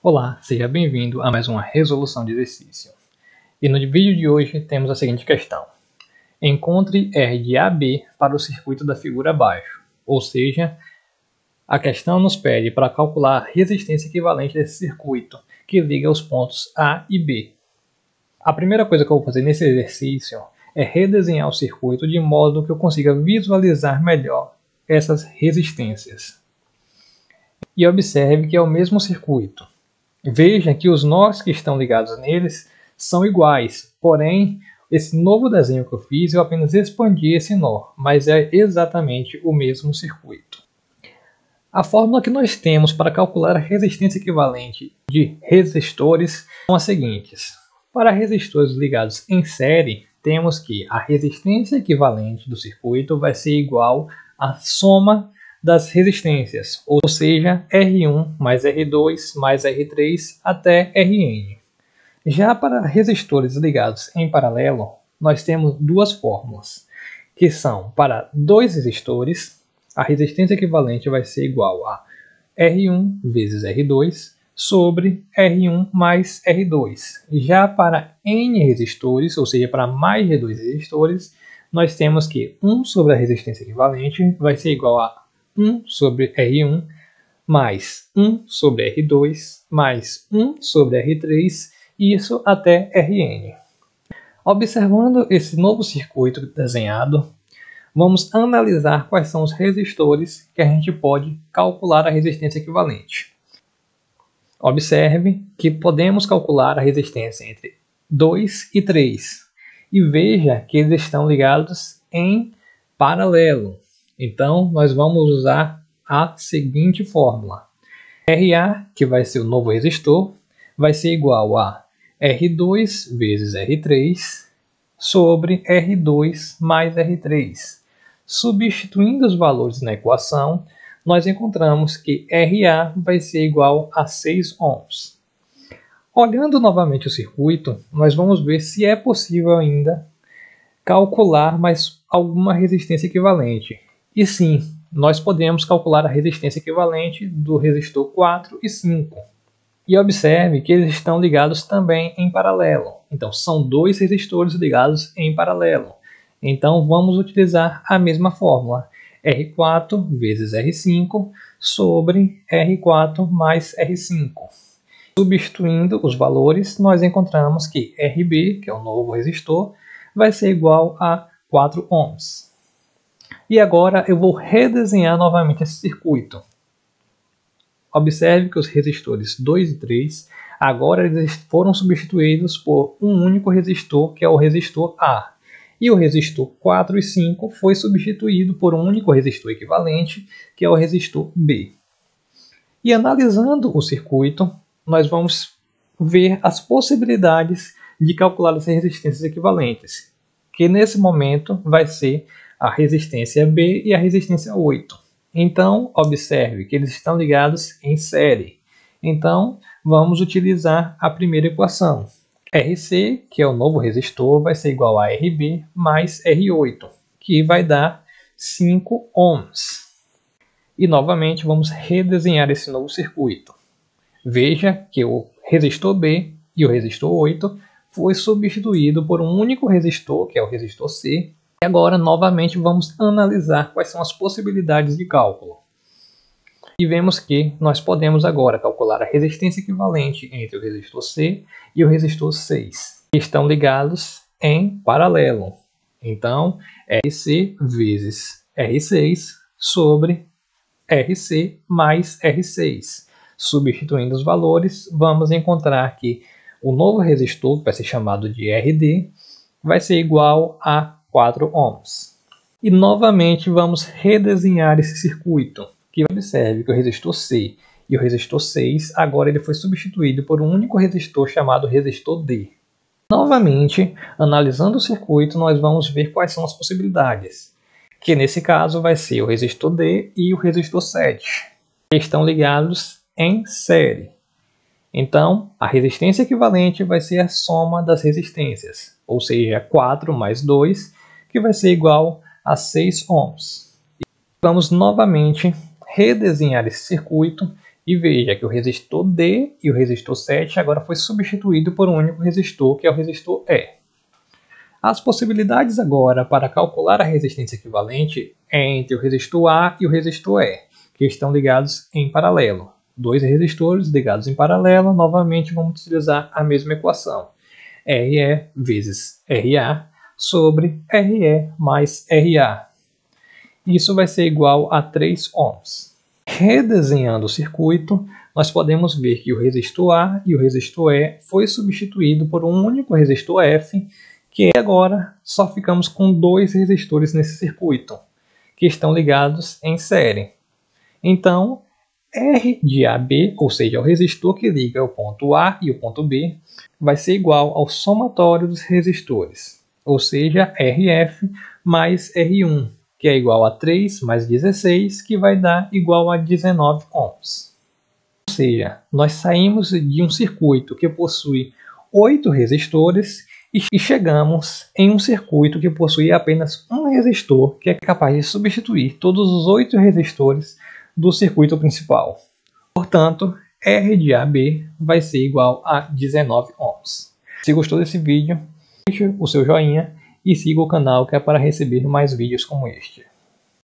Olá, seja bem-vindo a mais uma resolução de exercício. E no vídeo de hoje temos a seguinte questão. Encontre R de AB para o circuito da figura abaixo, ou seja, a questão nos pede para calcular a resistência equivalente desse circuito, que liga os pontos A e B. A primeira coisa que eu vou fazer nesse exercício é redesenhar o circuito de modo que eu consiga visualizar melhor essas resistências. E observe que é o mesmo circuito. Veja que os nós que estão ligados neles são iguais, porém, esse novo desenho que eu fiz, eu apenas expandi esse nó, mas é exatamente o mesmo circuito. A fórmula que nós temos para calcular a resistência equivalente de resistores são as seguintes. Para resistores ligados em série, temos que a resistência equivalente do circuito vai ser igual à soma das resistências, ou seja, R1 mais R2 mais R3 até Rn. Já para resistores ligados em paralelo, nós temos duas fórmulas, que são para dois resistores, a resistência equivalente vai ser igual a R1 vezes R2 sobre R1 mais R2. Já para N resistores, ou seja, para mais de dois resistores, nós temos que 1 sobre a resistência equivalente vai ser igual a 1 sobre R1 mais 1 sobre R2 mais 1 sobre R3, isso até Rn. Observando esse novo circuito desenhado, vamos analisar quais são os resistores que a gente pode calcular a resistência equivalente. Observe que podemos calcular a resistência entre 2 e 3 e veja que eles estão ligados em paralelo. Então, nós vamos usar a seguinte fórmula. Ra, que vai ser o novo resistor, vai ser igual a R2 vezes R3 sobre R2 mais R3. Substituindo os valores na equação, nós encontramos que Ra vai ser igual a 6 ohms. Olhando novamente o circuito, nós vamos ver se é possível ainda calcular mais alguma resistência equivalente. E sim, nós podemos calcular a resistência equivalente do resistor 4 e 5. E observe que eles estão ligados também em paralelo. Então, são dois resistores ligados em paralelo. Então, vamos utilizar a mesma fórmula. R4 vezes R5 sobre R4 mais R5. Substituindo os valores, nós encontramos que RB, que é o novo resistor, vai ser igual a 4 ohms. E agora eu vou redesenhar novamente esse circuito. Observe que os resistores 2 e 3 agora eles foram substituídos por um único resistor, que é o resistor A. E o resistor 4 e 5 foi substituído por um único resistor equivalente, que é o resistor B. E analisando o circuito, nós vamos ver as possibilidades de calcular as resistências equivalentes, que nesse momento vai ser a resistência B e a resistência 8. Então, observe que eles estão ligados em série. Então, vamos utilizar a primeira equação. RC, que é o novo resistor, vai ser igual a RB mais R8, que vai dar 5 ohms. E novamente vamos redesenhar esse novo circuito. Veja que o resistor B e o resistor 8 foi substituído por um único resistor, que é o resistor C. E agora, novamente, vamos analisar quais são as possibilidades de cálculo. E vemos que nós podemos agora calcular a resistência equivalente entre o resistor C e o resistor 6, que estão ligados em paralelo. Então, RC vezes R6 sobre RC mais R6. Substituindo os valores, vamos encontrar que o novo resistor, que vai ser chamado de RD, vai ser igual a 4 ohms. E novamente vamos redesenhar esse circuito, que observe que o resistor C e o resistor 6, agora ele foi substituído por um único resistor chamado resistor D. Novamente, analisando o circuito, nós vamos ver quais são as possibilidades, que nesse caso vai ser o resistor D e o resistor 7, que estão ligados em série. Então, a resistência equivalente vai ser a soma das resistências, ou seja, 4 mais 2, que vai ser igual a 6 ohms. Vamos novamente redesenhar esse circuito E veja que o resistor D e o resistor 7 agora foi substituído por um único resistor, que é o resistor E. As possibilidades agora para calcular a resistência equivalente é entre o resistor A e o resistor E, que estão ligados em paralelo. Dois resistores ligados em paralelo, novamente vamos utilizar a mesma equação. RE vezes RA sobre RE mais RA. Isso vai ser igual a 3 ohms. Redesenhando o circuito, nós podemos ver que o resistor A e o resistor E foi substituído por um único resistor F, que agora só ficamos com dois resistores nesse circuito, que estão ligados em série. Então, R de AB, ou seja, o resistor que liga o ponto A e o ponto B, vai ser igual ao somatório dos resistores, ou seja, RF mais R1, que é igual a 3 mais 16, que vai dar igual a 19 ohms. Ou seja, nós saímos de um circuito que possui 8 resistores e chegamos em um circuito que possui apenas um resistor, que é capaz de substituir todos os 8 resistores do circuito principal. Portanto, R de AB vai ser igual a 19 ohms. Se gostou desse vídeo, deixe o seu joinha e siga o canal que é para receber mais vídeos como este.